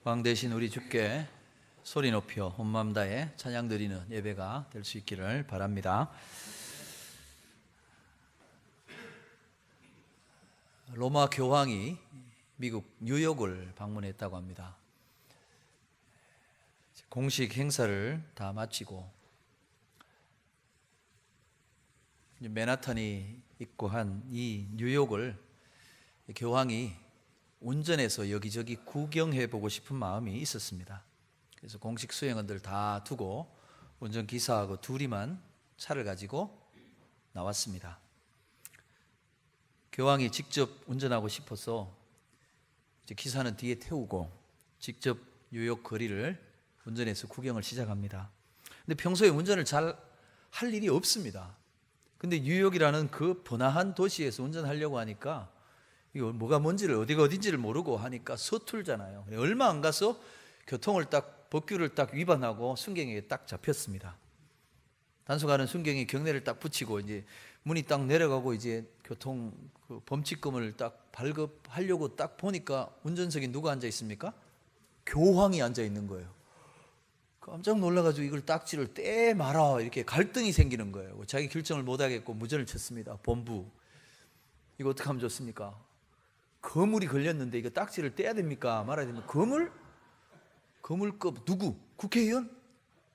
왕 대신 우리 주께 소리 높여 온마음 다해 찬양 드리는 예배가 될 수 있기를 바랍니다. 로마 교황이 미국 뉴욕을 방문했다고 합니다. 공식 행사를 다 마치고 맨하탄이 있고 한 이 뉴욕을 교황이 운전해서 여기저기 구경해 보고 싶은 마음이 있었습니다. 그래서 공식 수행원들 다 두고 운전기사하고 둘이만 차를 가지고 나왔습니다. 교황이 직접 운전하고 싶어서 이제 기사는 뒤에 태우고 직접 뉴욕 거리를 운전해서 구경을 시작합니다. 근데 평소에 운전을 잘 할 일이 없습니다. 근데 뉴욕이라는 그 번화한 도시에서 운전하려고 하니까 이거 뭐가 뭔지를 어디가 어딘지를 모르고 하니까 서툴잖아요. 얼마 안 가서 교통을 딱 법규를 딱 위반하고 순경에게 딱 잡혔습니다. 단속하는 순경이 경례를 딱 붙이고 이제 문이 딱 내려가고 이제 교통 그 범칙금을 딱 발급하려고 딱 보니까 운전석에 누가 앉아 있습니까? 교황이 앉아 있는 거예요. 깜짝 놀라가지고 이걸 딱지를 떼 말아 이렇게 갈등이 생기는 거예요. 자기 결정을 못하겠고 무전을 쳤습니다. 본부 이거 어떻게 하면 좋습니까? 거물이 걸렸는데 이거 딱지를 떼야 됩니까? 말아야 됩니까? 거물? 거물급 누구? 국회의원?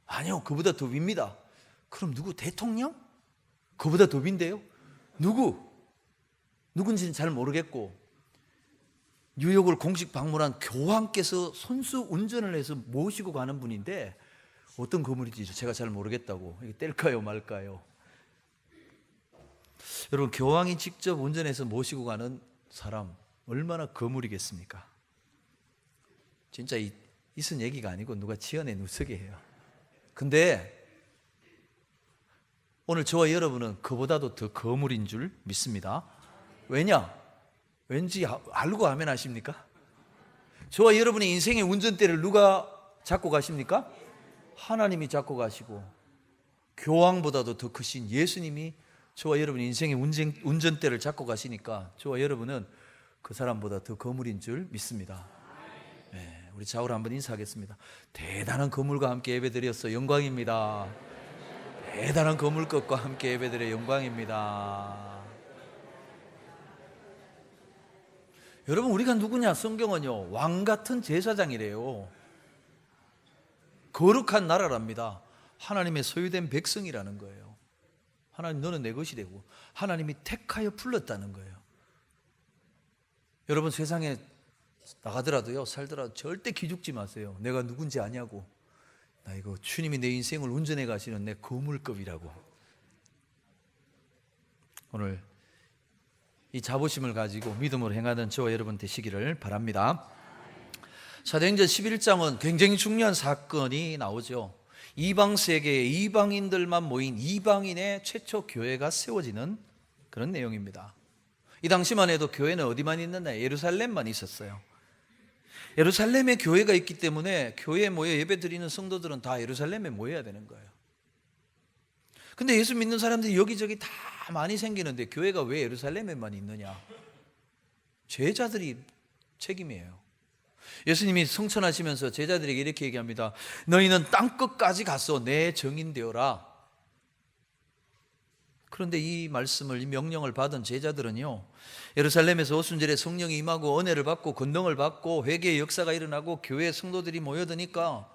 아니요, 그보다 더 윗니다. 그럼 누구? 대통령? 그보다 더 윗인데요? 누군지는 잘 모르겠고 뉴욕을 공식 방문한 교황께서 손수 운전을 해서 모시고 가는 분인데 어떤 거물인지 제가 잘 모르겠다고. 이게 뗄까요 말까요? 여러분, 교황이 직접 운전해서 모시고 가는 사람 얼마나 거물이겠습니까? 진짜 있은 얘기가 아니고 누가 지어낸 우스개예요. 근데 오늘 저와 여러분은 그보다도 더 거물인 줄 믿습니다. 왜냐? 왠지 알고 하면 아십니까? 저와 여러분의 인생의 운전대를 누가 잡고 가십니까? 하나님이 잡고 가시고 교황보다도 더 크신 예수님이 저와 여러분의 인생의 운전대를 잡고 가시니까 저와 여러분은 그 사람보다 더 거물인 줄 믿습니다. 네, 우리 좌우로 한번 인사하겠습니다. 대단한 거물과 함께 예배드려서 영광입니다. 대단한 거물급과 함께 예배드려 영광입니다. 여러분, 우리가 누구냐? 성경은요, 왕 같은 제사장이래요. 거룩한 나라랍니다. 하나님의 소유된 백성이라는 거예요. 하나님, 너는 내 것이 되고 하나님이 택하여 불렀다는 거예요. 여러분, 세상에 나가더라도요, 살더라도 절대 기죽지 마세요. 내가 누군지 아냐고. 나 이거 주님이 내 인생을 운전해 가시는 내 거물급이라고. 오늘 이 자부심을 가지고 믿음으로 행하는 저와 여러분 되시기를 바랍니다. 사도행전 11장은 굉장히 중요한 사건이 나오죠. 이방 세계에 이방인들만 모인 이방인의 최초 교회가 세워지는 그런 내용입니다. 이 당시만 해도 교회는 어디만 있느냐? 예루살렘만 있었어요. 예루살렘에 교회가 있기 때문에 교회에 모여 예배드리는 성도들은 다 예루살렘에 모여야 되는 거예요. 근데 예수 믿는 사람들이 여기저기 다 많이 생기는데 교회가 왜 예루살렘에만 있느냐? 제자들이 책임이에요. 예수님이 성천하시면서 제자들에게 이렇게 얘기합니다. 너희는 땅끝까지 가서 내 증인 되어라. 그런데 이 말씀을, 이 명령을 받은 제자들은요, 예루살렘에서 오순절에 성령이 임하고 은혜를 받고 권능을 받고 회개의 역사가 일어나고 교회 성도들이 모여드니까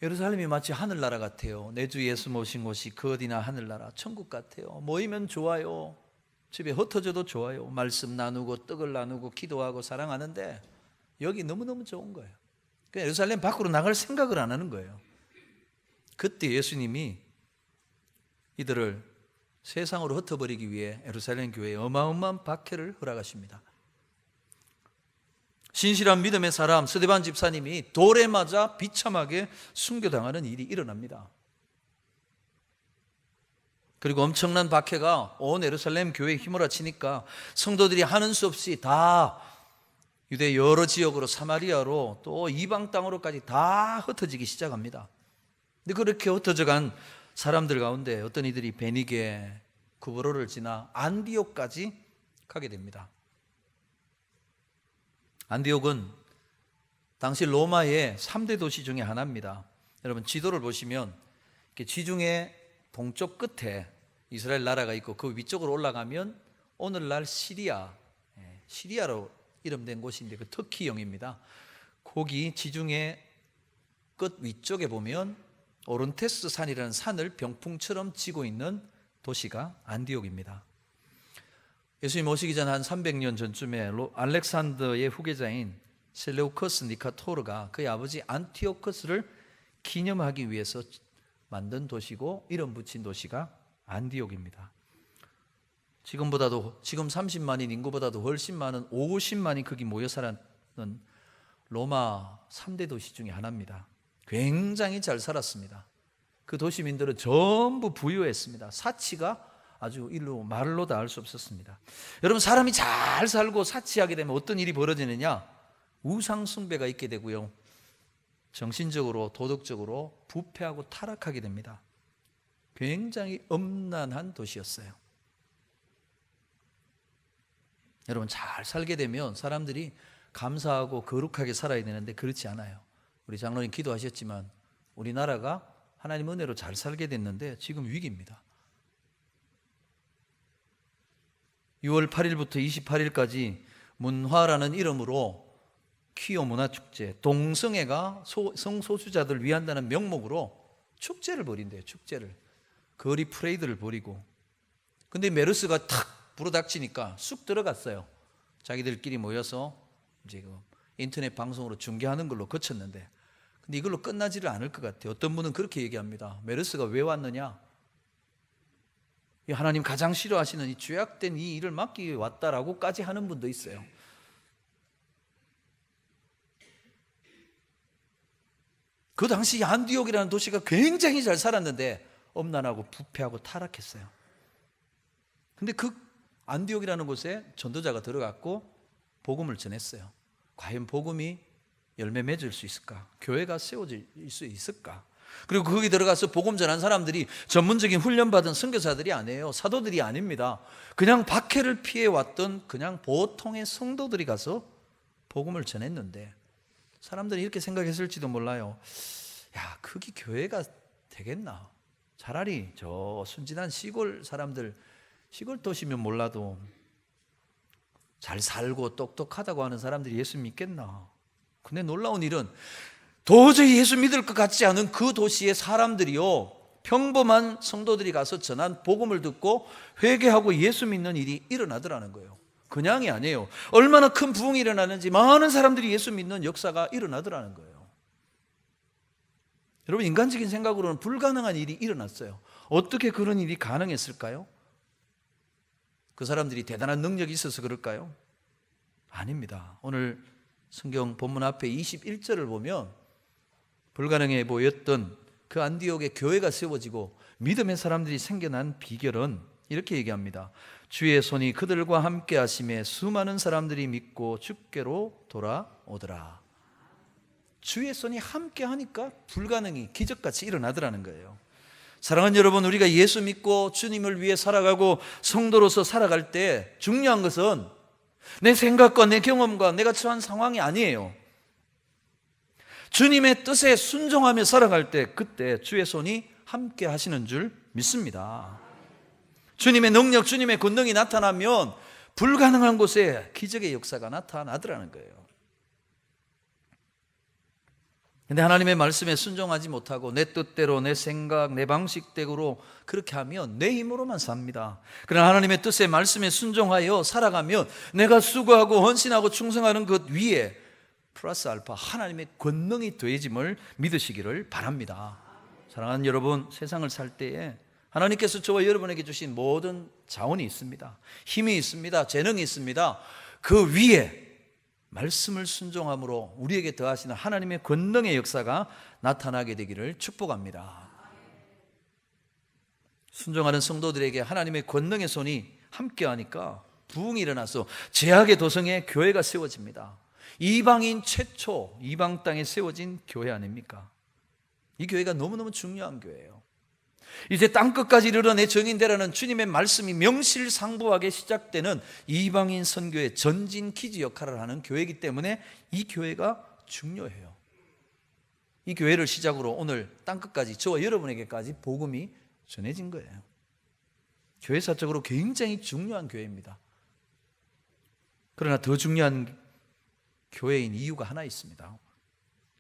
예루살렘이 마치 하늘나라 같아요. 내 주 예수 모신 곳이 그 어디나 하늘나라, 천국 같아요. 모이면 좋아요. 집에 흩어져도 좋아요. 말씀 나누고 떡을 나누고 기도하고 사랑하는데 여기 너무너무 좋은 거예요. 그러니까 예루살렘 밖으로 나갈 생각을 안 하는 거예요. 그때 예수님이 이들을 세상으로 흩어버리기 위해 예루살렘 교회에 어마어마한 박해를 허락하십니다. 신실한 믿음의 사람 스데반 집사님이 돌에 맞아 비참하게 순교당하는 일이 일어납니다. 그리고 엄청난 박해가 온 예루살렘 교회에 휘몰아치니까 성도들이 하는 수 없이 다 유대 여러 지역으로 사마리아로 또 이방 땅으로까지 다 흩어지기 시작합니다. 근데 그렇게 흩어져간 사람들 가운데 어떤 이들이 베니게, 구브로를 지나 안디옥까지 가게 됩니다. 안디옥은 당시 로마의 3대 도시 중에 하나입니다. 여러분 지도를 보시면 이렇게 지중해 동쪽 끝에 이스라엘 나라가 있고 그 위쪽으로 올라가면 오늘날 시리아로 이름된 곳인데 그 터키형입니다. 거기 지중해 끝 위쪽에 보면 오른테스 산이라는 산을 병풍처럼 지고 있는 도시가 안디옥입니다. 예수님 오시기 전 한 300년 전쯤에 알렉산더의 후계자인 셀레우커스 니카토르가 그의 아버지 안티오커스를 기념하기 위해서 만든 도시고 이름 붙인 도시가 안디옥입니다. 지금 30만인 인구보다도 훨씬 많은 50만이 거기 모여 살았는 로마 3대 도시 중에 하나입니다. 굉장히 잘 살았습니다. 그 도시민들은 전부 부유했습니다. 사치가 아주 말로 다 할 수 없었습니다. 여러분 사람이 잘 살고 사치하게 되면 어떤 일이 벌어지느냐? 우상 숭배가 있게 되고요, 정신적으로 도덕적으로 부패하고 타락하게 됩니다. 굉장히 엄난한 도시였어요. 여러분 잘 살게 되면 사람들이 감사하고 거룩하게 살아야 되는데 그렇지 않아요. 우리 장로님 기도하셨지만 우리나라가 하나님 은혜로 잘 살게 됐는데 지금 위기입니다. 6월 8일부터 28일까지 문화라는 이름으로 퀴어 문화축제, 동성애가 성소수자들을 위한다는 명목으로 축제를 벌인대요. 축제를, 거리 프레이드를 벌이고. 근데 메르스가 탁 불어닥치니까 쑥 들어갔어요. 자기들끼리 모여서 이제 인터넷 방송으로 중계하는 걸로 거쳤는데, 근데 이걸로 끝나지를 않을 것 같아요. 어떤 분은 그렇게 얘기합니다. 메르스가 왜 왔느냐? 하나님 가장 싫어하시는 이 죄악된 이 일을 막기 위해 왔다라고까지 하는 분도 있어요. 그 당시 안디옥이라는 도시가 굉장히 잘 살았는데 엄난하고 부패하고 타락했어요. 근데 그 안디옥이라는 곳에 전도자가 들어갔고 복음을 전했어요. 과연 복음이 열매 맺을 수 있을까? 교회가 세워질 수 있을까? 그리고 거기 들어가서 복음 전한 사람들이 전문적인 훈련받은 선교사들이 아니에요. 사도들이 아닙니다. 그냥 박해를 피해 왔던 그냥 보통의 성도들이 가서 복음을 전했는데 사람들이 이렇게 생각했을지도 몰라요. 야, 거기 교회가 되겠나? 차라리 저 순진한 시골 사람들, 시골 도시면 몰라도 잘 살고 똑똑하다고 하는 사람들이 예수 믿겠나? 근데 놀라운 일은 도저히 예수 믿을 것 같지 않은 그 도시의 사람들이요, 평범한 성도들이 가서 전한 복음을 듣고 회개하고 예수 믿는 일이 일어나더라는 거예요. 그냥이 아니에요. 얼마나 큰 부흥이 일어나는지 많은 사람들이 예수 믿는 역사가 일어나더라는 거예요. 여러분, 인간적인 생각으로는 불가능한 일이 일어났어요. 어떻게 그런 일이 가능했을까요? 그 사람들이 대단한 능력이 있어서 그럴까요? 아닙니다. 오늘 성경 본문 앞에 21절을 보면 불가능해 보였던 그 안디옥의 교회가 세워지고 믿음의 사람들이 생겨난 비결은 이렇게 얘기합니다. 주의 손이 그들과 함께 하심에 수많은 사람들이 믿고 주께로 돌아오더라. 주의 손이 함께 하니까 불가능이 기적같이 일어나더라는 거예요. 사랑하는 여러분, 우리가 예수 믿고 주님을 위해 살아가고 성도로서 살아갈 때 중요한 것은 내 생각과 내 경험과 내가 처한 상황이 아니에요. 주님의 뜻에 순종하며 살아갈 때 그때 주의 손이 함께 하시는 줄 믿습니다. 주님의 능력, 주님의 권능이 나타나면 불가능한 곳에 기적의 역사가 나타나더라는 거예요. 근데 하나님의 말씀에 순종하지 못하고 내 뜻대로, 내 생각, 내 방식대로 그렇게 하면 내 힘으로만 삽니다. 그러나 하나님의 뜻에, 말씀에 순종하여 살아가면 내가 수고하고 헌신하고 충성하는 것 위에 플러스 알파 하나님의 권능이 더해짐을 믿으시기를 바랍니다. 사랑하는 여러분, 세상을 살 때에 하나님께서 저와 여러분에게 주신 모든 자원이 있습니다. 힘이 있습니다. 재능이 있습니다. 그 위에 말씀을 순종함으로 우리에게 더하시는 하나님의 권능의 역사가 나타나게 되기를 축복합니다. 순종하는 성도들에게 하나님의 권능의 손이 함께하니까 부흥이 일어나서 제약의 도성에 교회가 세워집니다. 이방인 최초 이방 땅에 세워진 교회 아닙니까? 이 교회가 너무너무 중요한 교회예요. 이제 땅끝까지 이르러내 정인되라는 주님의 말씀이 명실상부하게 시작되는 이방인 선교의 전진 기지 역할을 하는 교회이기 때문에 이 교회가 중요해요. 이 교회를 시작으로 오늘 땅끝까지 저와 여러분에게까지 복음이 전해진 거예요. 교회사적으로 굉장히 중요한 교회입니다. 그러나 더 중요한 교회인 이유가 하나 있습니다.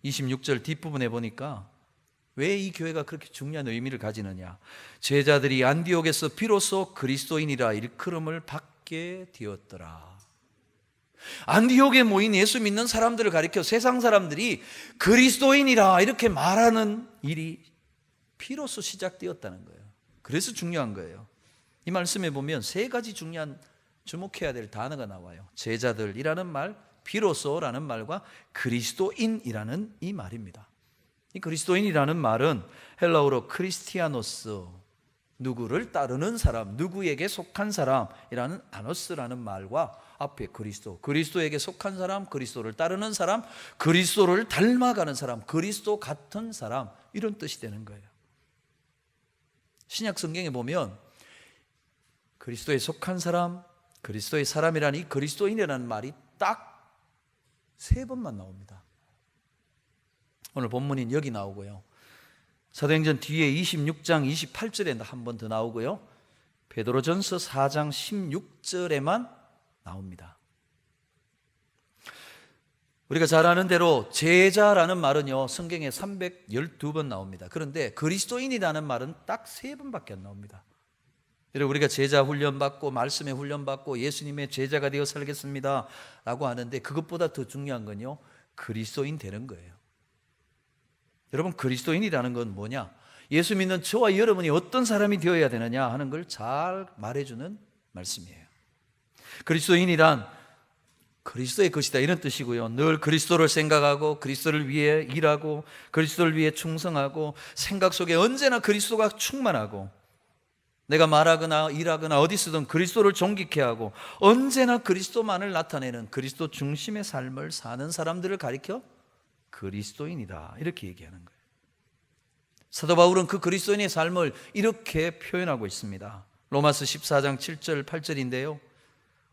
26절 뒷부분에 보니까 왜 이 교회가 그렇게 중요한 의미를 가지느냐, 제자들이 안디옥에서 비로소 그리스도인이라 일컬음을 받게 되었더라. 안디옥에 모인 예수 믿는 사람들을 가리켜 세상 사람들이 그리스도인이라 이렇게 말하는 일이 비로소 시작되었다는 거예요. 그래서 중요한 거예요. 이 말씀에 보면 세 가지 중요한 주목해야 될 단어가 나와요. 제자들이라는 말, 비로소라는 말과 그리스도인이라는 이 말입니다. 이 그리스도인이라는 말은 헬라어로 크리스티아노스, 누구를 따르는 사람, 누구에게 속한 사람이라는 아노스라는 말과 앞에 그리스도에게 속한 사람, 그리스도를 따르는 사람, 그리스도를 닮아가는 사람, 그리스도 같은 사람, 이런 뜻이 되는 거예요. 신약 성경에 보면 그리스도에 속한 사람, 그리스도의 사람이라는 이 그리스도인이라는 말이 딱 3번만 나옵니다. 오늘 본문인 여기 나오고요, 사도행전 뒤에 26장 28절에 한 번 더 나오고요, 베드로전서 4장 16절에만 나옵니다. 우리가 잘 아는 대로 제자라는 말은요 성경에 312번 나옵니다. 그런데 그리스도인이라는 말은 딱 3번밖에 안 나옵니다. 여러분, 우리가 제자 훈련받고 말씀에 훈련받고 예수님의 제자가 되어 살겠습니다 라고 하는데, 그것보다 더 중요한 건요 그리스도인 되는 거예요. 여러분, 그리스도인이라는 건 뭐냐? 예수 믿는 저와 여러분이 어떤 사람이 되어야 되느냐 하는 걸 잘 말해주는 말씀이에요. 그리스도인이란 그리스도의 것이다 이런 뜻이고요, 늘 그리스도를 생각하고 그리스도를 위해 일하고 그리스도를 위해 충성하고 생각 속에 언제나 그리스도가 충만하고, 내가 말하거나 일하거나 어디서든 그리스도를 존귀케 하고 언제나 그리스도만을 나타내는 그리스도 중심의 삶을 사는 사람들을 가리켜 그리스도인이다 이렇게 얘기하는 거예요. 사도 바울은 그 그리스도인의 삶을 이렇게 표현하고 있습니다. 로마서 14장 7절 8절인데요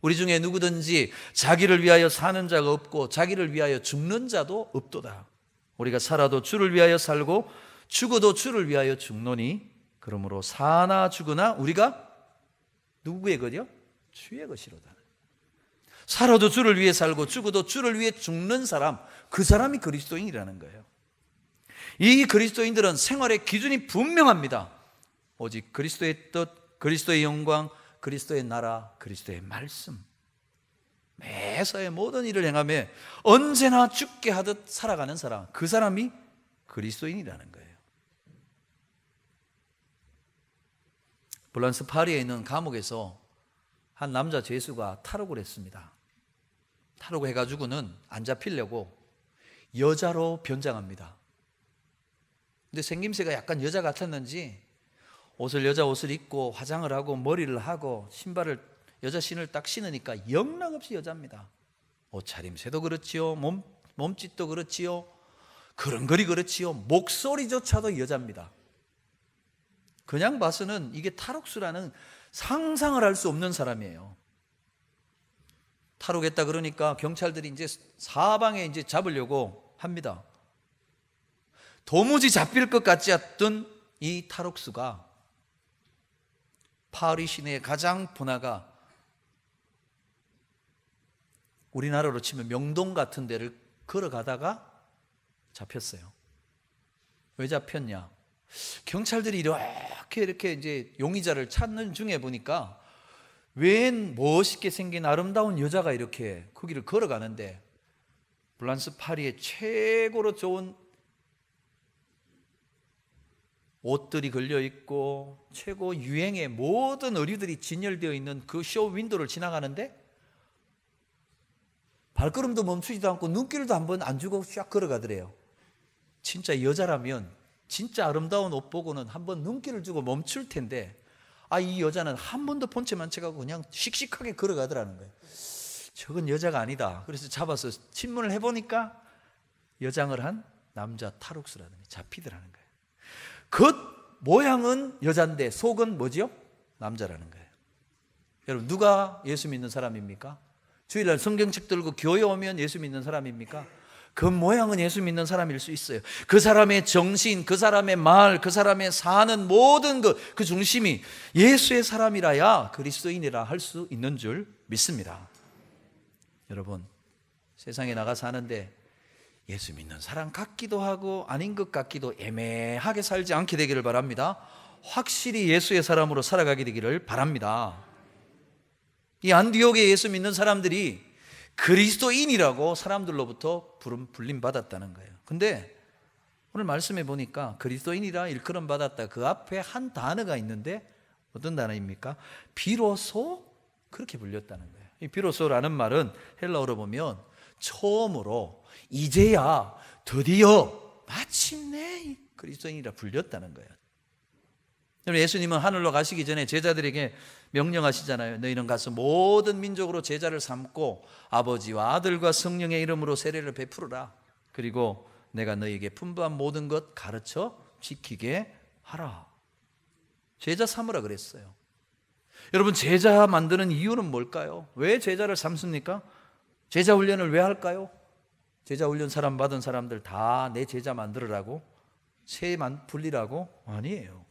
우리 중에 누구든지 자기를 위하여 사는 자가 없고 자기를 위하여 죽는 자도 없도다. 우리가 살아도 주를 위하여 살고 죽어도 주를 위하여 죽노니 그러므로 사나 죽으나 우리가 누구의 것이요? 주의 것이로다. 살아도 주를 위해 살고 죽어도 주를 위해 죽는 사람, 그 사람이 그리스도인이라는 거예요. 이 그리스도인들은 생활의 기준이 분명합니다. 오직 그리스도의 뜻, 그리스도의 영광, 그리스도의 나라, 그리스도의 말씀, 매사의 모든 일을 행하며 언제나 죽게 하듯 살아가는 사람, 그 사람이 그리스도인이라는 거예요. 프랑스 파리에 있는 감옥에서 한 남자 죄수가 탈옥을 했습니다. 탈옥을 해가지고는 안 잡히려고 여자로 변장합니다. 근데 생김새가 약간 여자 같았는지 여자 옷을 입고 화장을 하고 머리를 하고 신발을 여자 신을 딱 신으니까 영락없이 여자입니다. 옷차림새도 그렇지요, 몸짓도 그렇지요, 그런거리 그렇지요, 목소리조차도 여자입니다. 그냥 봐서는 이게 탈옥수라는 상상을 할 수 없는 사람이에요. 탈옥했다 그러니까 경찰들이 이제 사방에 이제 잡으려고 합니다. 도무지 잡힐 것 같지 않던 이 탈옥수가 파리 시내의 가장 번화가, 우리나라로 치면 명동 같은 데를 걸어가다가 잡혔어요. 왜 잡혔냐? 경찰들이 이렇게 이제 용의자를 찾는 중에 보니까 웬 멋있게 생긴 아름다운 여자가 이렇게 거기를 걸어가는데, 프랑스 파리의 최고로 좋은 옷들이 걸려 있고 최고 유행의 모든 의류들이 진열되어 있는 그 쇼 윈도를 지나가는데 발걸음도 멈추지도 않고 눈길도 한번 안 주고 쫙 걸어가더래요. 진짜 여자라면 진짜 아름다운 옷 보고는 한번 눈길을 주고 멈출 텐데, 이 여자는 한 번도 본체만 채가고 그냥 씩씩하게 걸어가더라는 거예요. 저건 여자가 아니다. 그래서 잡아서 신문을 해보니까 여장을 한 남자 탈옥수라는 게 잡히더라는 거예요. 겉 모양은 여잔데 속은 뭐지요? 남자라는 거예요. 여러분, 누가 예수 믿는 사람입니까? 주일날 성경책 들고 교회 오면 예수 믿는 사람입니까? 그 모양은 예수 믿는 사람일 수 있어요. 그 사람의 정신, 그 사람의 말, 그 사람의 사는 모든 그 중심이 예수의 사람이라야 그리스도인이라 할 수 있는 줄 믿습니다. 여러분, 세상에 나가 사는데 예수 믿는 사람 같기도 하고 아닌 것 같기도 애매하게 살지 않게 되기를 바랍니다. 확실히 예수의 사람으로 살아가게 되기를 바랍니다. 이 안디옥에 예수 믿는 사람들이 그리스도인이라고 사람들로부터 불림 받았다는 거예요. 근데 오늘 말씀해 보니까 그리스도인이라 일컬음 받았다, 그 앞에 한 단어가 있는데 어떤 단어입니까? 비로소 그렇게 불렸다는 거예요. 이 비로소라는 말은 헬라어로 보면 처음으로, 이제야, 드디어, 마침내 그리스도인이라 불렸다는 거예요. 예수님은 하늘로 가시기 전에 제자들에게 명령하시잖아요. 너희는 가서 모든 민족으로 제자를 삼고 아버지와 아들과 성령의 이름으로 세례를 베풀어라. 그리고 내가 너희에게 분부한 모든 것 가르쳐 지키게 하라. 제자 삼으라 그랬어요. 여러분, 제자 만드는 이유는 뭘까요? 왜 제자를 삼습니까? 제자 훈련을 왜 할까요? 제자 훈련 사람 받은 사람들 다 내 제자 만들으라고? 세만 불리라고? 아니에요.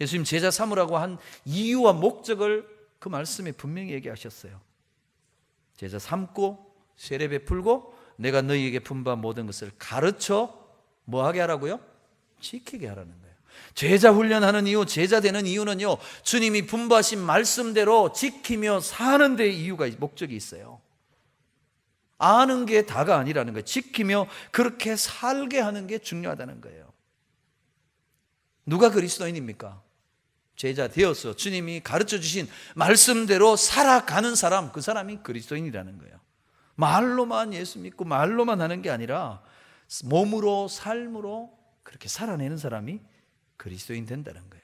예수님 제자 삼으라고 한 이유와 목적을 그 말씀에 분명히 얘기하셨어요. 제자 삼고 세례 베풀고 내가 너희에게 분부한 모든 것을 가르쳐 뭐 하게 하라고요? 지키게 하라는 거예요. 제자 훈련하는 이유, 제자 되는 이유는요, 주님이 분부하신 말씀대로 지키며 사는 데 이유가, 목적이 있어요. 아는 게 다가 아니라는 거예요. 지키며 그렇게 살게 하는 게 중요하다는 거예요. 누가 그리스도인입니까? 제자 되어서 주님이 가르쳐 주신 말씀대로 살아가는 사람, 그 사람이 그리스도인이라는 거예요. 말로만 예수 믿고 말로만 하는 게 아니라 몸으로, 삶으로 그렇게 살아내는 사람이 그리스도인 된다는 거예요.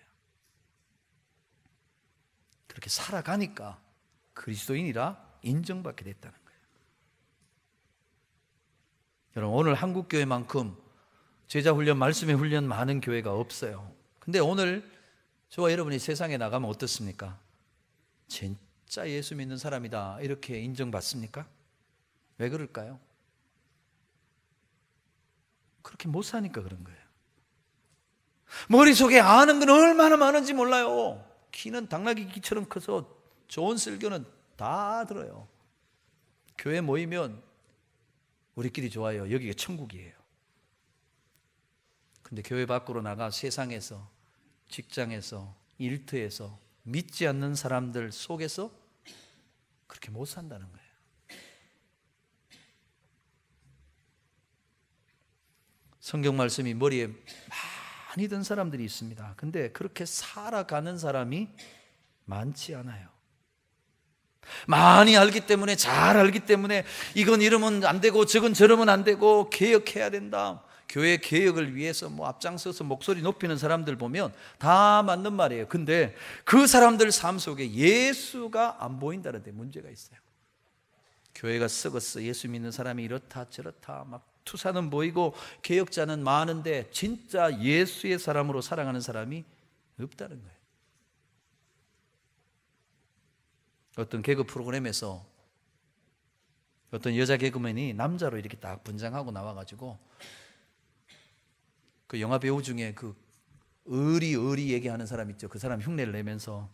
그렇게 살아가니까 그리스도인이라 인정받게 됐다는 거예요. 여러분, 오늘 한국교회만큼 제자훈련, 말씀의 훈련 많은 교회가 없어요. 근데 오늘 저와 여러분이 세상에 나가면 어떻습니까? 진짜 예수 믿는 사람이다 이렇게 인정받습니까? 왜 그럴까요? 그렇게 못 사니까 그런 거예요. 머릿속에 아는 건 얼마나 많은지 몰라요. 키는 당나귀 키처럼 커서 좋은 설교는 다 들어요. 교회 모이면 우리끼리 좋아요. 여기가 천국이에요. 근데 교회 밖으로 나가 세상에서, 직장에서, 일터에서 믿지 않는 사람들 속에서 그렇게 못 산다는 거예요. 성경 말씀이 머리에 많이 든 사람들이 있습니다. 근데 그렇게 살아가는 사람이 많지 않아요. 많이 알기 때문에, 잘 알기 때문에 이건 이러면 안 되고 저건 저러면 안 되고 개혁해야 된다, 교회 개혁을 위해서 뭐 앞장서서 목소리 높이는 사람들 보면 다 맞는 말이에요. 근데 그 사람들 삶 속에 예수가 안 보인다는 데 문제가 있어요. 교회가 썩었어, 예수 믿는 사람이 이렇다 저렇다, 막 투사는 보이고 개혁자는 많은데 진짜 예수의 사람으로 살아가는 사람이 없다는 거예요. 어떤 개그 프로그램에서 어떤 여자 개그맨이 남자로 이렇게 딱 분장하고 나와가지고 그 영화 배우 중에 그 의리 얘기하는 사람 있죠. 그 사람 흉내를 내면서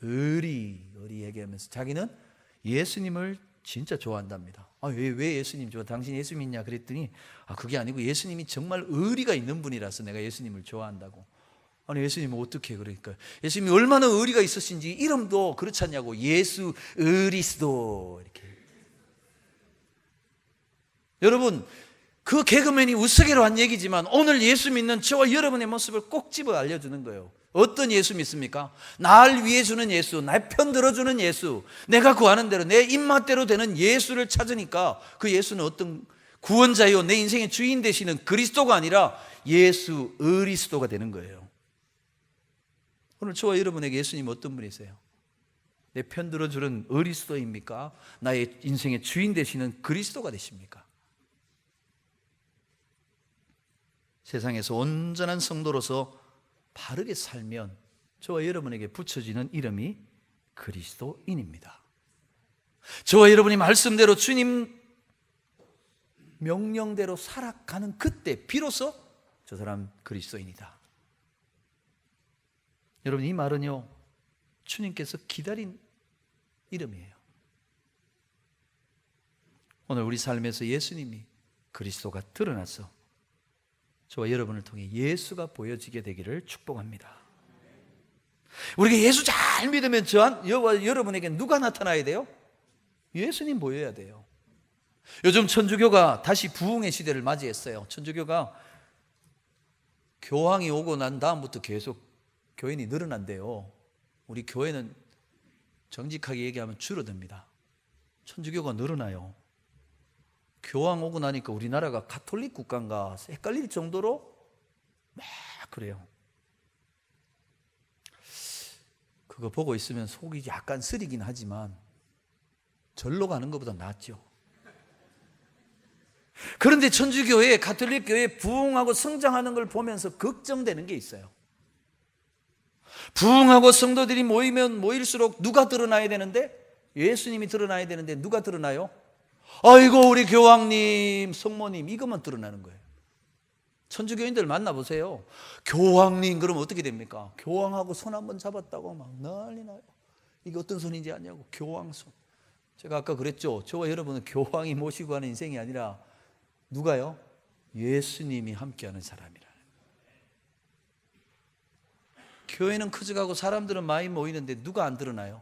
의리 얘기하면서 자기는 예수님을 진짜 좋아한답니다. 왜 예수님 좋아? 당신 예수 믿냐? 그랬더니 그게 아니고 예수님이 정말 의리가 있는 분이라서 내가 예수님을 좋아한다고. 아니, 예수님은 어떻게 그러니까 예수님이 얼마나 의리가 있으신지 이름도 그렇지 않냐고. 예수 의리스도 이렇게. 여러분, 그 개그맨이 우스개로 한 얘기지만 오늘 예수 믿는 저와 여러분의 모습을 꼭 집어 알려주는 거예요. 어떤 예수 믿습니까? 날 위해 주는 예수, 날 편 들어주는 예수, 내가 구하는 대로 내 입맛대로 되는 예수를 찾으니까 그 예수는 어떤 구원자요, 내 인생의 주인 되시는 그리스도가 아니라 예수 의리스도가 되는 거예요. 오늘 저와 여러분에게 예수님 어떤 분이세요? 내 편 들어주는 의리스도입니까? 나의 인생의 주인 되시는 그리스도가 되십니까? 세상에서 온전한 성도로서 바르게 살면 저와 여러분에게 붙여지는 이름이 그리스도인입니다. 저와 여러분이 말씀대로 주님 명령대로 살아가는 그때 비로소 저 사람 그리스도인이다. 여러분, 이 말은요, 주님께서 기다린 이름이에요. 오늘 우리 삶에서 예수님이 그리스도가 드러나서 저와 여러분을 통해 예수가 보여지게 되기를 축복합니다. 우리가 예수 잘 믿으면 저와 여러분에게 누가 나타나야 돼요? 예수님 보여야 돼요. 요즘 천주교가 다시 부흥의 시대를 맞이했어요. 천주교가 교황이 오고 난 다음부터 계속 교인이 늘어난대요. 우리 교회는 정직하게 얘기하면 줄어듭니다. 천주교가 늘어나요. 교황 오고 나니까 우리나라가 가톨릭 국가인가 헷갈릴 정도로 막 그래요. 그거 보고 있으면 속이 약간 쓰리긴 하지만 절로 가는 것보다 낫죠. 그런데 천주교회, 가톨릭 교회 부흥하고 성장하는 걸 보면서 걱정되는 게 있어요. 부흥하고 성도들이 모이면 모일수록 누가 드러나야 되는데? 예수님이 드러나야 되는데 누가 드러나요? 아이고 우리 교황님, 성모님 이것만 드러나는 거예요. 천주교인들 만나보세요. 교황님 그러면 어떻게 됩니까? 교황하고 손 한번 잡았다고 막 난리 나요. 이게 어떤 손인지 아냐고. 교황손. 제가 아까 그랬죠. 저와 여러분은 교황이 모시고 가는 인생이 아니라 누가요? 예수님이 함께하는 사람이라는 거예요. 교회는 커져가고 사람들은 많이 모이는데 누가 안 드러나요?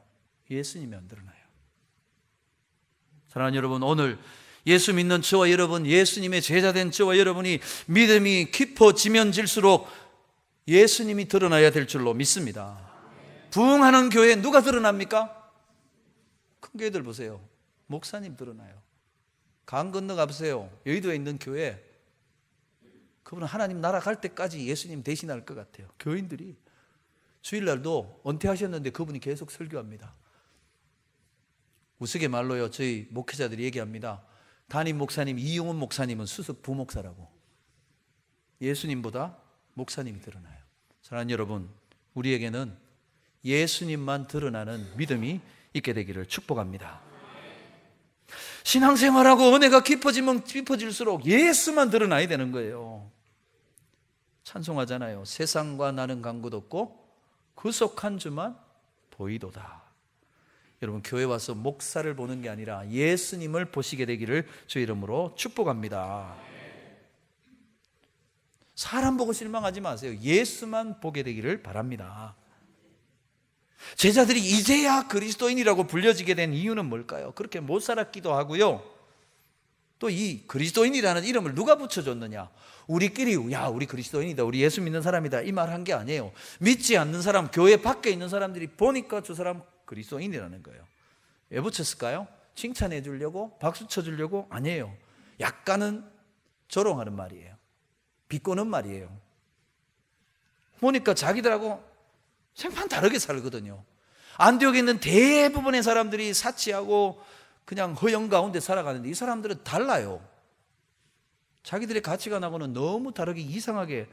예수님이 안 드러나요. 사랑하는 여러분, 오늘 예수 믿는 저와 여러분, 예수님의 제자된 저와 여러분이 믿음이 깊어지면 질수록 예수님이 드러나야 될 줄로 믿습니다. 부흥하는 교회에 누가 드러납니까? 큰 교회들 보세요. 목사님 드러나요. 강 건너 가보세요. 여의도에 있는 교회, 그분은 하나님 나라 갈 때까지 예수님 대신할 것 같아요. 교인들이 주일날도 은퇴하셨는데 그분이 계속 설교합니다. 우스갯말로요, 저희 목회자들이 얘기합니다. 담임 목사님 이용훈 목사님은 수석 부목사라고. 예수님보다 목사님이 드러나요. 사랑하는 여러분, 우리에게는 예수님만 드러나는 믿음이 있게 되기를 축복합니다. 신앙생활하고 은혜가 깊어지면 깊어질수록 예수만 드러나야 되는 거예요. 찬송하잖아요. 세상과 나는 간 곳 없고 그 속 한 주만 보이도다. 여러분, 교회 와서 목사를 보는 게 아니라 예수님을 보시게 되기를 주 이름으로 축복합니다. 사람 보고 실망하지 마세요. 예수만 보게 되기를 바랍니다. 제자들이 이제야 그리스도인이라고 불려지게 된 이유는 뭘까요? 그렇게 못 살았기도 하고요. 또 이 그리스도인이라는 이름을 누가 붙여줬느냐? 우리끼리 야 우리 그리스도인이다, 우리 예수 믿는 사람이다 이 말 한 게 아니에요. 믿지 않는 사람, 교회 밖에 있는 사람들이 보니까 저 사람 그리스도인이라는 거예요. 왜 붙였을까요? 칭찬해 주려고? 박수 쳐 주려고? 아니에요. 약간은 조롱하는 말이에요. 비꼬는 말이에요. 보니까 자기들하고 생판 다르게 살거든요. 안디옥에 있는 대부분의 사람들이 사치하고 그냥 허영 가운데 살아가는데 이 사람들은 달라요. 자기들의 가치관하고는 너무 다르게 이상하게,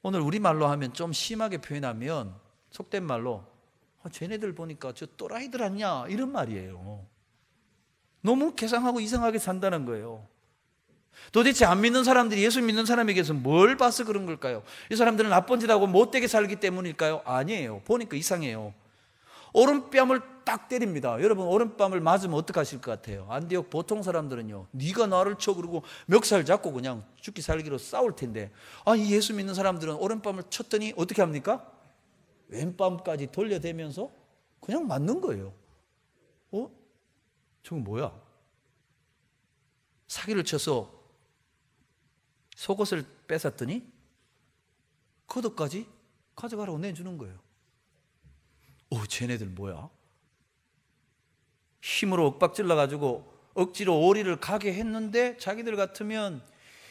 오늘 우리말로 하면 좀 심하게 표현하면 속된 말로 쟤네들 보니까 저 또라이들 아니냐 이런 말이에요. 너무 개상하고 이상하게 산다는 거예요. 도대체 안 믿는 사람들이 예수 믿는 사람에게서 뭘 봐서 그런 걸까요? 이 사람들은 나쁜 짓 하고 못되게 살기 때문일까요? 아니에요. 보니까 이상해요. 오른뺨을 딱 때립니다. 여러분, 오른뺨을 맞으면 어떡하실 것 같아요? 안디옥 보통 사람들은요, 네가 나를 쳐 그러고 멱살 잡고 그냥 죽기 살기로 싸울 텐데, 아니 예수 믿는 사람들은 오른뺨을 쳤더니 어떻게 합니까? 왼뺨까지 돌려대면서 그냥 맞는 거예요. 저건 뭐야? 사기를 쳐서 속옷을 뺏었더니 겉옷까지 가져가라고 내주는 거예요. 쟤네들 뭐야? 힘으로 엇박질러가지고 억지로 오리를 가게 했는데 자기들 같으면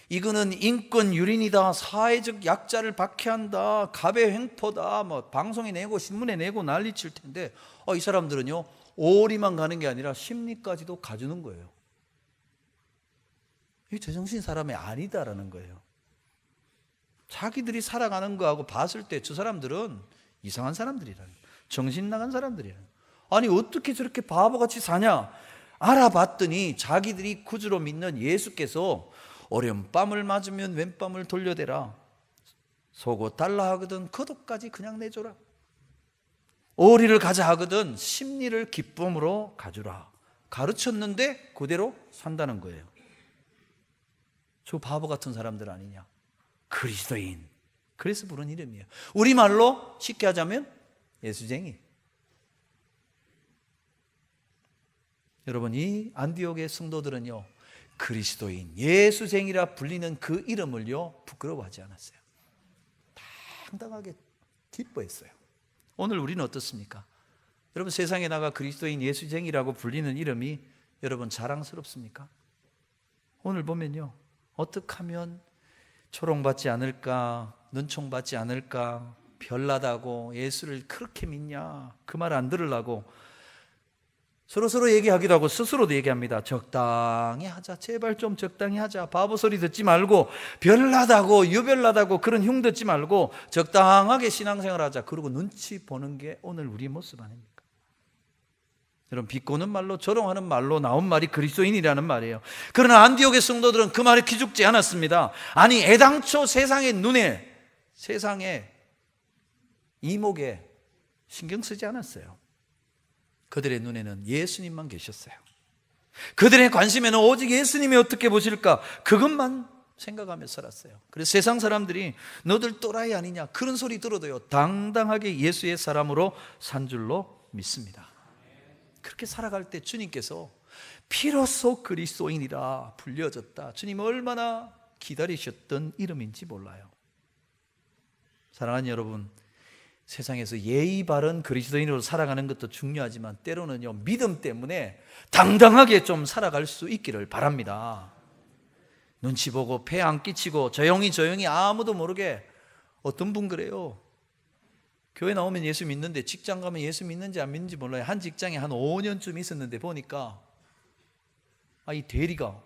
이거는 인권 유린이다, 사회적 약자를 박해한다, 갑의 횡포다, 뭐 방송에 내고 신문에 내고 난리칠 텐데 이 사람들은요 오리만 가는 게 아니라 심리까지도 가주는 거예요. 이 제정신 사람이 아니다라는 거예요. 자기들이 살아가는 거하고 봤을 때 저 사람들은 이상한 사람들이라는 거예요. 정신 나간 사람들이에요. 아니 어떻게 저렇게 바보같이 사냐? 알아봤더니 자기들이 구주로 믿는 예수께서 오른밤을 맞으면 왼밤을 돌려대라, 속옷 달라 하거든 겉옷까지 그냥 내줘라, 오리를 가자 하거든 심리를 기쁨으로 가주라 가르쳤는데 그대로 산다는 거예요. 저 바보 같은 사람들 아니냐? 그리스도인, 그래서 부른 이름이에요. 우리말로 쉽게 하자면 예수쟁이. 여러분, 이 안디옥의 성도들은요, 그리스도인, 예수쟁이라 불리는 그 이름을요 부끄러워하지 않았어요. 당당하게 기뻐했어요. 오늘 우리는 어떻습니까? 여러분, 세상에 나가 그리스도인, 예수쟁이라고 불리는 이름이 여러분 자랑스럽습니까? 오늘 보면요, 어떻게 하면 초롱받지 않을까, 눈총받지 않을까, 별나다고 예수를 그렇게 믿냐, 그 말 안 들으려고 서로 얘기하기도 하고 스스로도 얘기합니다. 적당히 하자, 제발 좀 적당히 하자. 바보 소리 듣지 말고, 별나다고 유별나다고 그런 흉 듣지 말고 적당하게 신앙생활 하자. 그러고 눈치 보는 게 오늘 우리 모습 아닙니까? 여러분, 비꼬는 말로, 조롱하는 말로 나온 말이 그리스도인이라는 말이에요. 그러나 안디옥의 성도들은 그 말에 기죽지 않았습니다. 아니, 애당초 세상의 눈에, 세상의 이목에 신경 쓰지 않았어요. 그들의 눈에는 예수님만 계셨어요. 그들의 관심에는 오직 예수님이 어떻게 보실까, 그것만 생각하며 살았어요. 그래서 세상 사람들이 너들 또라이 아니냐 그런 소리 들어도요, 당당하게 예수의 사람으로 산 줄로 믿습니다. 그렇게 살아갈 때 주님께서 비로소 그리스도인이라 불려졌다, 주님 얼마나 기다리셨던 이름인지 몰라요. 사랑하는 여러분, 세상에서 예의 바른 그리스도인으로 살아가는 것도 중요하지만 때로는요, 믿음 때문에 당당하게 좀 살아갈 수 있기를 바랍니다. 눈치 보고 폐 안 끼치고 조용히 아무도 모르게. 어떤 분 그래요. 교회 나오면 예수 믿는데 직장 가면 예수 믿는지 안 믿는지 몰라요. 한 직장에 한 5년쯤 있었는데 보니까 이 대리가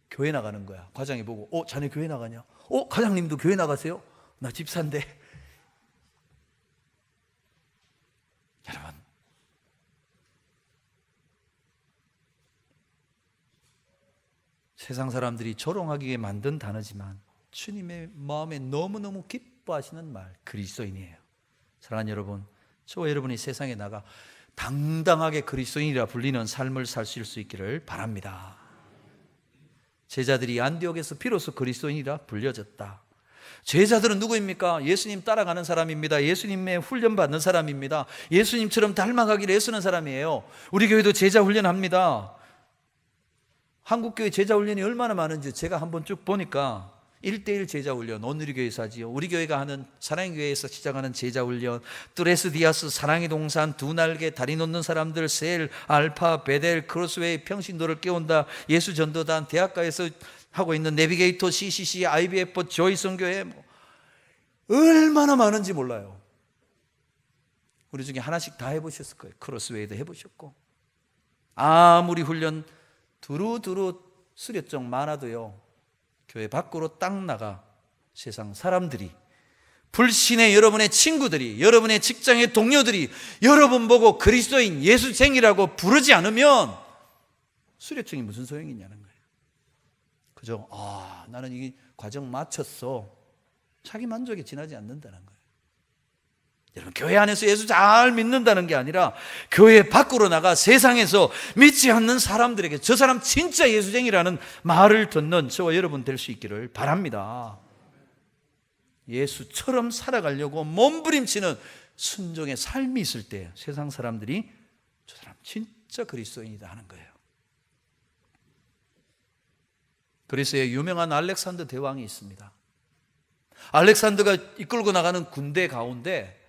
교회 나가는 거야. 과장이 보고 자네 교회 나가냐? 과장님도 교회 나가세요? 나 집사인데. 여러분, 세상 사람들이 조롱하기에 만든 단어지만 주님의 마음에 너무너무 기뻐하시는 말, 그리스도인이에요. 사랑하는 여러분, 저와 여러분이 세상에 나가 당당하게 그리스도인이라 불리는 삶을 사실 수 있기를 바랍니다. 제자들이 안디옥에서 비로소 그리스도인이라 불려졌다. 제자들은 누구입니까? 예수님 따라가는 사람입니다. 예수님의 훈련받는 사람입니다. 예수님처럼 닮아가기를 애쓰는 사람이에요. 우리 교회도 제자 훈련합니다. 한국교회 제자 훈련이 얼마나 많은지 제가 한번 쭉 보니까 1:1 제자 훈련, 오늘의 교회에서 하지요. 우리 교회가 하는 사랑의 교회에서 시작하는 제자 훈련, 뚜레스 디아스, 사랑의 동산, 두 날개, 다리 놓는 사람들, 셀, 알파, 베델, 크로스웨이, 평신도를 깨운다, 예수 전도단, 대학가에서 하고 있는 내비게이터, CCC, IBF, 조이 선교회, 얼마나 많은지 몰라요. 우리 중에 하나씩 다 해보셨을 거예요. 크로스웨이도 해보셨고. 아무리 훈련 두루두루 수료증 많아도요, 교회 밖으로 딱 나가 세상 사람들이, 불신의 여러분의 친구들이, 여러분의 직장의 동료들이 여러분 보고 그리스도인, 예수쟁이라고 부르지 않으면 수료증이 무슨 소용이 있냐는 거예요. 그죠? 나는 이 과정 마쳤어. 자기 만족에 지나지 않는다는 거예요. 여러분, 교회 안에서 예수 잘 믿는다는 게 아니라 교회 밖으로 나가 세상에서 믿지 않는 사람들에게 저 사람 진짜 예수쟁이라는 말을 듣는 저와 여러분 될 수 있기를 바랍니다. 예수처럼 살아가려고 몸부림치는 순종의 삶이 있을 때 세상 사람들이 저 사람 진짜 그리스도인이다 하는 거예요. 그리스의 유명한 알렉산더 대왕이 있습니다. 알렉산더가 이끌고 나가는 군대 가운데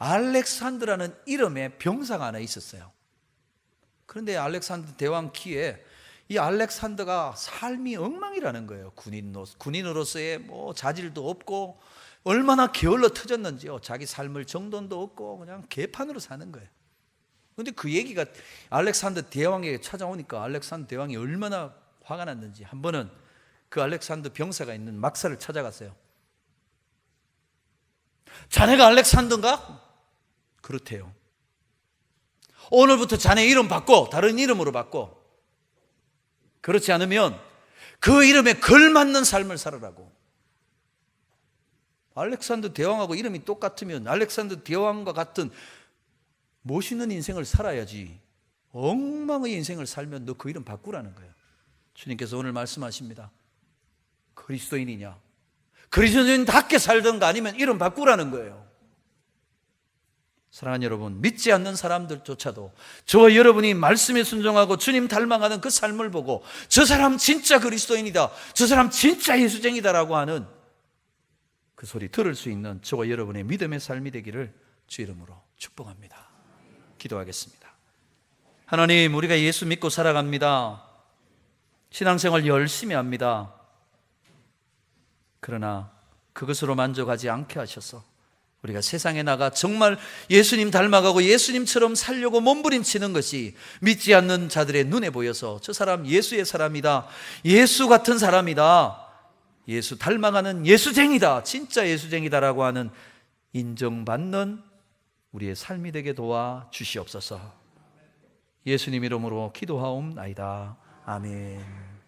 알렉산더라는 이름의 병사가 하나 있었어요. 그런데 알렉산더 대왕 키에 이 알렉산더가 삶이 엉망이라는 거예요. 군인으로서의 자질도 없고 얼마나 게을러 터졌는지요. 자기 삶을 정돈도 없고 그냥 개판으로 사는 거예요. 그런데 그 얘기가 알렉산더 대왕에게 찾아오니까 알렉산더 대왕이 얼마나 화가 났는지 한 번은 그 알렉산더 병사가 있는 막사를 찾아갔어요. 자네가 알렉산더인가? 그렇대요. 오늘부터 자네 이름 바꿔. 다른 이름으로 바꿔. 그렇지 않으면 그 이름에 걸맞는 삶을 살아라고. 알렉산더 대왕하고 이름이 똑같으면 알렉산더 대왕과 같은 멋있는 인생을 살아야지. 엉망의 인생을 살면 너 그 이름 바꾸라는 거예요. 주님께서 오늘 말씀하십니다. 그리스도인이냐? 그리스도인답게 살던가 아니면 이름 바꾸라는 거예요. 사랑하는 여러분, 믿지 않는 사람들조차도 저와 여러분이 말씀에 순종하고 주님 닮아가는 그 삶을 보고 저 사람 진짜 그리스도인이다, 저 사람 진짜 예수쟁이다라고 하는 그 소리 들을 수 있는 저와 여러분의 믿음의 삶이 되기를 주 이름으로 축복합니다. 기도하겠습니다. 하나님, 우리가 예수 믿고 살아갑니다. 신앙생활 열심히 합니다. 그러나 그것으로 만족하지 않게 하셔서 우리가 세상에 나가 정말 예수님 닮아가고 예수님처럼 살려고 몸부림치는 것이 믿지 않는 자들의 눈에 보여서 저 사람 예수의 사람이다, 예수 같은 사람이다, 예수 닮아가는 예수쟁이다, 진짜 예수쟁이다라고 하는 인정받는 우리의 삶이 되게 도와 주시옵소서. 예수님 이름으로 기도하옵나이다. 아멘.